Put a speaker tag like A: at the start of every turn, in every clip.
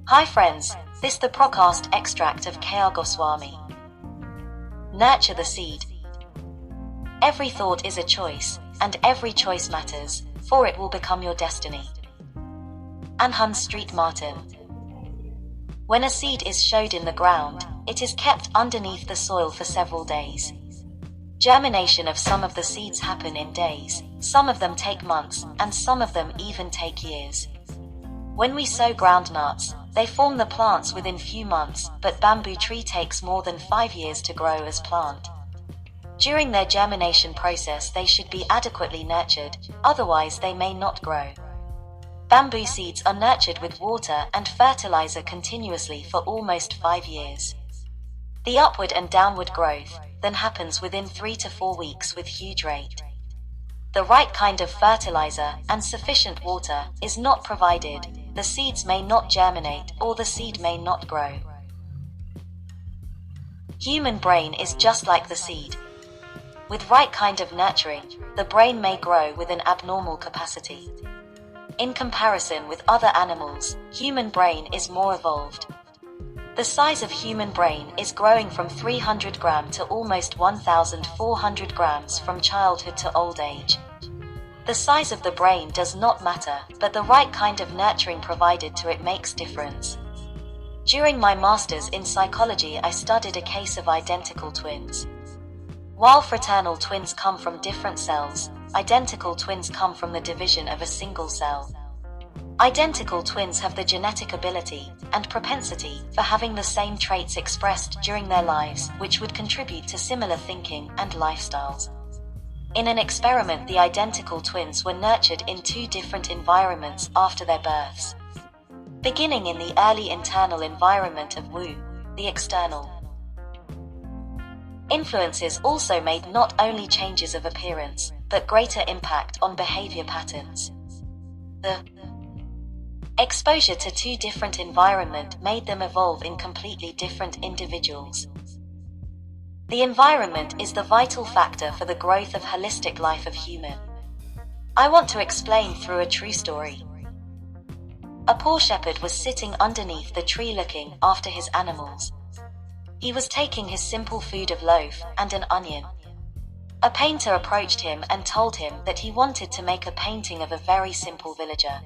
A: Hi friends, this the podcast extract of K.R. Goswami. Nurture the seed. Every thought is a choice, and every choice matters, for it will become your destiny. Anne Hunn Street Martin. When a seed is sowed in the ground, it is kept underneath the soil for several days. Germination of some of the seeds happen in days, some of them take months, and some of them even take years. When we sow groundnuts, they form the plants within few months, but bamboo tree takes more than 5 years to grow as plant. During their germination process they should be adequately nurtured, otherwise they may not grow. Bamboo seeds are nurtured with water and fertilizer continuously for almost 5 years. The upward and downward growth then happens within 3 to 4 weeks with huge rate. The right kind of fertilizer and sufficient water is not provided, the seeds may not germinate or the seed may not grow. Human brain is just like the seed. With right kind of nurturing, the brain may grow with an abnormal capacity. In comparison with other animals, human brain is more evolved. The size of human brain is growing from 300 grams to almost 1,400 grams from childhood to old age. The size of the brain does not matter, but the right kind of nurturing provided to it makes difference. During my master's in psychology I studied a case of identical twins. While fraternal twins come from different cells, identical twins come from the division of a single cell. Identical twins have the genetic ability and propensity for having the same traits expressed during their lives, which would contribute to similar thinking and lifestyles. In an experiment, the identical twins were nurtured in 2 different environments after their births. Beginning in the early internal environment of womb, the external influences also made not only changes of appearance, but greater impact on behavior patterns. The exposure to 2 different environments made them evolve in completely different individuals. The environment is the vital factor for the growth of holistic life of human. I want to explain through a true story. A poor shepherd was sitting underneath the tree looking after his animals. He was taking his simple food of loaf and an onion. A painter approached him and told him that he wanted to make a painting of a very simple villager.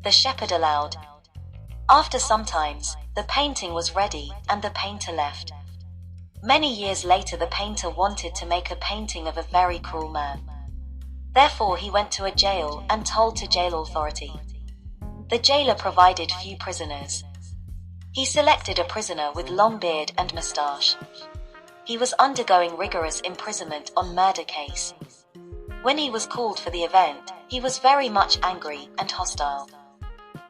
A: The shepherd allowed. After some times, the painting was ready and the painter left. Many years later the painter wanted to make a painting of a very cruel man. Therefore he went to a jail and told to jail authority. The jailer provided few prisoners. He selected a prisoner with long beard and moustache. He was undergoing rigorous imprisonment on murder case. When he was called for the event, he was very much angry and hostile.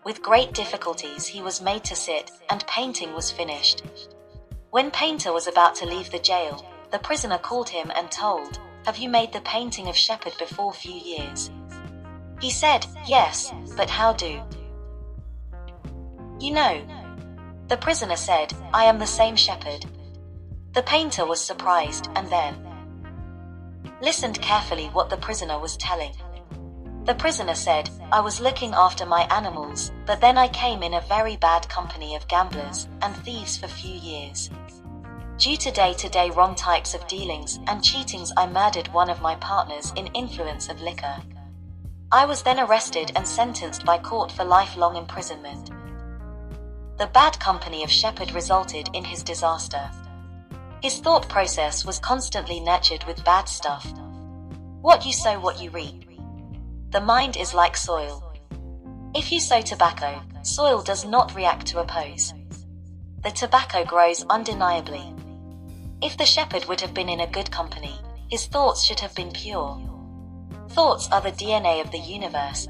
A: With great difficulties he was made to sit, and painting was finished. When painter was about to leave the jail, the prisoner called him and told, "Have you made the painting of shepherd before few years?" He said, "Yes, but how do you know?" The prisoner said, "I am the same shepherd." The painter was surprised and then listened carefully what the prisoner was telling. The prisoner said, "I was looking after my animals, but then I came in a very bad company of gamblers and thieves for few years. Due to day-to-day wrong types of dealings and cheatings I murdered one of my partners in influence of liquor. I was then arrested and sentenced by court for lifelong imprisonment." The bad company of shepherd resulted in his disaster. His thought process was constantly nurtured with bad stuff. What you sow, what you reap. The mind is like soil. If you sow tobacco, soil does not react to oppose. The tobacco grows undeniably. If the shepherd would have been in a good company, his thoughts should have been pure. Thoughts are the DNA of the universe.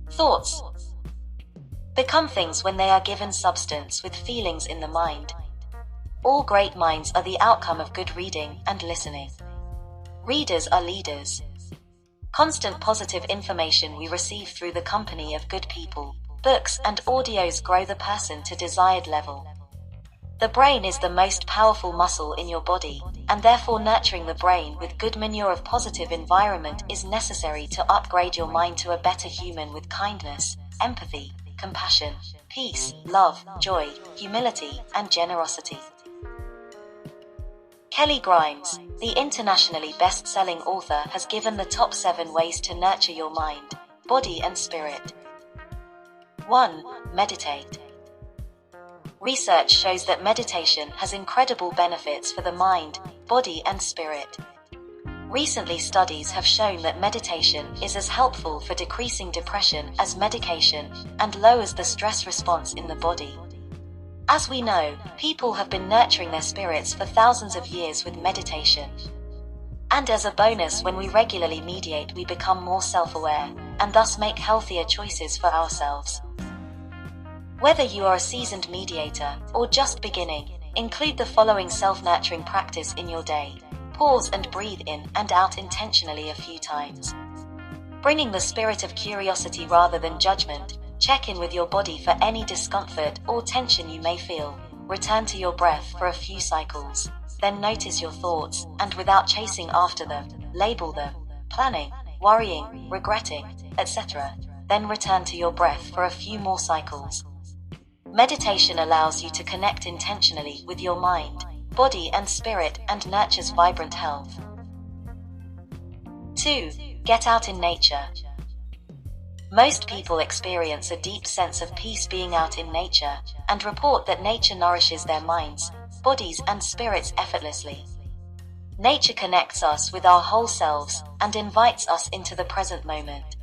A: Thoughts become things when they are given substance with feelings in the mind. All great minds are the outcome of good reading and listening. Readers are leaders. Constant positive information we receive through the company of good people, books and audios grow the person to desired level. The brain is the most powerful muscle in your body, and therefore nurturing the brain with good manure of positive environment is necessary to upgrade your mind to a better human with kindness, empathy, compassion, peace, love, joy, humility, and generosity. Kelly Grimes, the internationally best-selling author, has given the top 7 ways to nurture your mind, body, and spirit. 1. Meditate. Research shows that meditation has incredible benefits for the mind, body, and spirit. Recently, studies have shown that meditation is as helpful for decreasing depression as medication and lowers the stress response in the body. As we know, people have been nurturing their spirits for thousands of years with meditation. And as a bonus, when we regularly meditate, we become more self-aware and thus make healthier choices for ourselves. Whether you are a seasoned mediator or just beginning, include the following self-nurturing practice in your day. Pause and breathe in and out intentionally a few times. Bringing the spirit of curiosity rather than judgment, check in with your body for any discomfort or tension you may feel. Return to your breath for a few cycles. Then notice your thoughts, and without chasing after them, label them: planning, worrying, regretting, etc. Then return to your breath for a few more cycles. Meditation allows you to connect intentionally with your mind, body, and spirit, and nurtures vibrant health. 2. Get out in nature. Most people experience a deep sense of peace being out in nature, and report that nature nourishes their minds, bodies, and spirits effortlessly. Nature connects us with our whole selves and invites us into the present moment.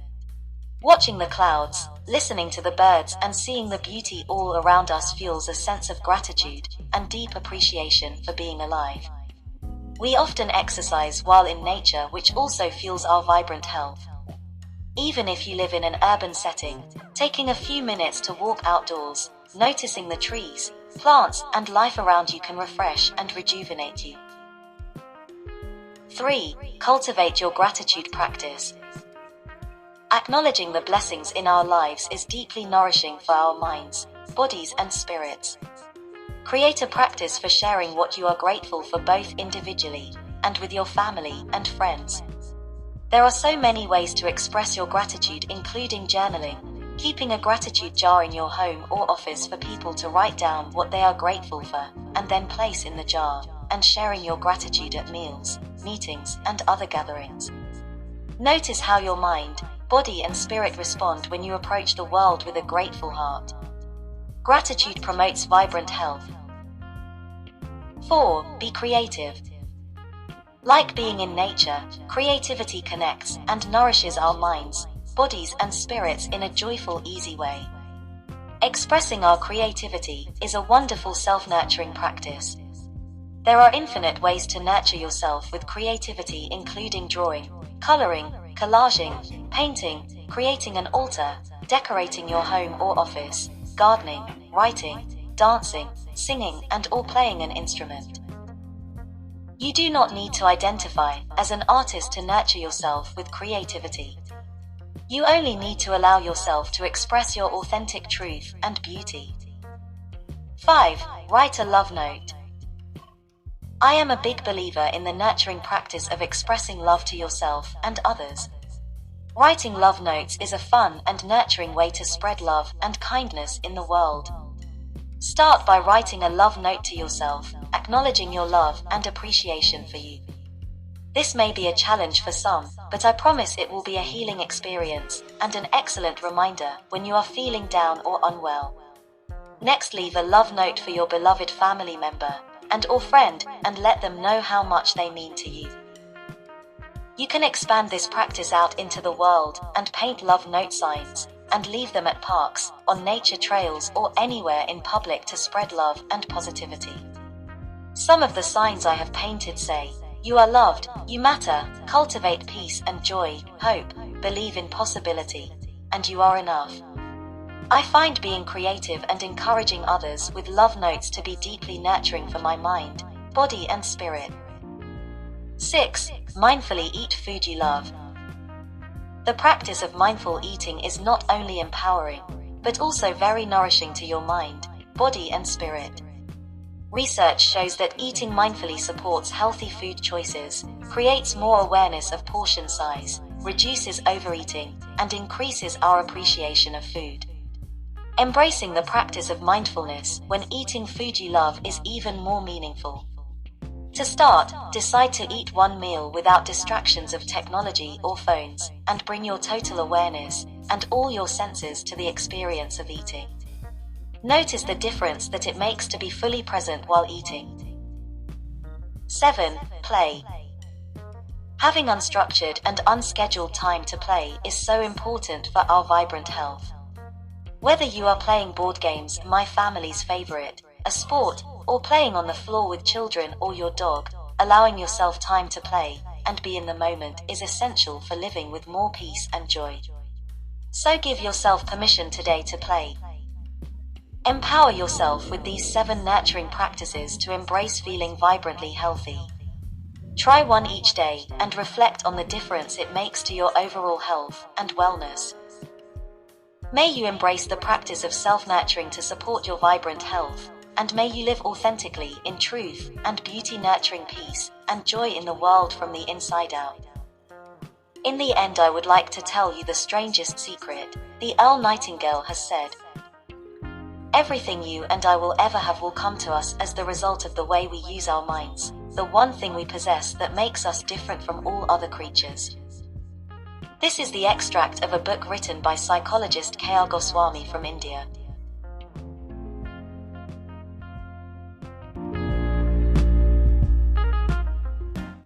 A: Watching the clouds, listening to the birds, and seeing the beauty all around us fuels a sense of gratitude and deep appreciation for being alive. We often exercise while in nature, which also fuels our vibrant health. Even if you live in an urban setting, taking a few minutes to walk outdoors, noticing the trees, plants, and life around you can refresh and rejuvenate you. 3. Cultivate your gratitude practice. Acknowledging the blessings in our lives is deeply nourishing for our minds, bodies, and spirits. Create a practice for sharing what you are grateful for, both individually and with your family and friends. There are so many ways to express your gratitude, including journaling, keeping a gratitude jar in your home or office for people to write down what they are grateful for and then place in the jar, and sharing your gratitude at meals, meetings, and other gatherings. Notice how your mind, body, and spirit respond when you approach the world with a grateful heart. Gratitude promotes vibrant health. 4. Be creative. Like being in nature, creativity connects and nourishes our minds, bodies, and spirits in a joyful, easy way. Expressing our creativity is a wonderful self-nurturing practice. There are infinite ways to nurture yourself with creativity, including drawing, coloring, collaging, painting, creating an altar, decorating your home or office, gardening, writing, dancing, singing, and/or playing an instrument. You do not need to identify as an artist to nurture yourself with creativity. You only need to allow yourself to express your authentic truth and beauty. 5. Write a love note. I am a big believer in the nurturing practice of expressing love to yourself and others. Writing love notes is a fun and nurturing way to spread love and kindness in the world. Start by writing a love note to yourself, acknowledging your love and appreciation for you. This may be a challenge for some, but I promise it will be a healing experience and an excellent reminder when you are feeling down or unwell. Next, leave a love note for your beloved family member and/or friend and let them know how much they mean to you. You can expand this practice out into the world and paint love note signs and leave them at parks, on nature trails, or anywhere in public to spread love and positivity. Some of the signs I have painted say, "You are loved, you matter, cultivate peace and joy, hope, believe in possibility, and you are enough." I find being creative and encouraging others with love notes to be deeply nurturing for my mind, body, and spirit. 6. Mindfully eat food you love. The practice of mindful eating is not only empowering, but also very nourishing to your mind, body, and spirit. Research shows that eating mindfully supports healthy food choices, creates more awareness of portion size, reduces overeating, and increases our appreciation of food. Embracing the practice of mindfulness when eating food you love is even more meaningful. To start, decide to eat one meal without distractions of technology or phones, and bring your total awareness and all your senses to the experience of eating. Notice the difference that it makes to be fully present while eating. 7. Play. Having unstructured and unscheduled time to play is so important for our vibrant health. Whether you are playing board games, my family's favorite, a sport, or playing on the floor with children or your dog, allowing yourself time to play and be in the moment is essential for living with more peace and joy. So give yourself permission today to play. Empower yourself with these 7 nurturing practices to embrace feeling vibrantly healthy. Try one each day and reflect on the difference it makes to your overall health and wellness. May you embrace the practice of self-nurturing to support your vibrant health, and may you live authentically in truth and beauty, nurturing peace and joy in the world from the inside out. In the end, I would like to tell you the strangest secret. The Earl Nightingale has said, "Everything you and I will ever have will come to us as the result of the way we use our minds, the one thing we possess that makes us different from all other creatures." This is the extract of a book written by psychologist K.R. Goswami from India.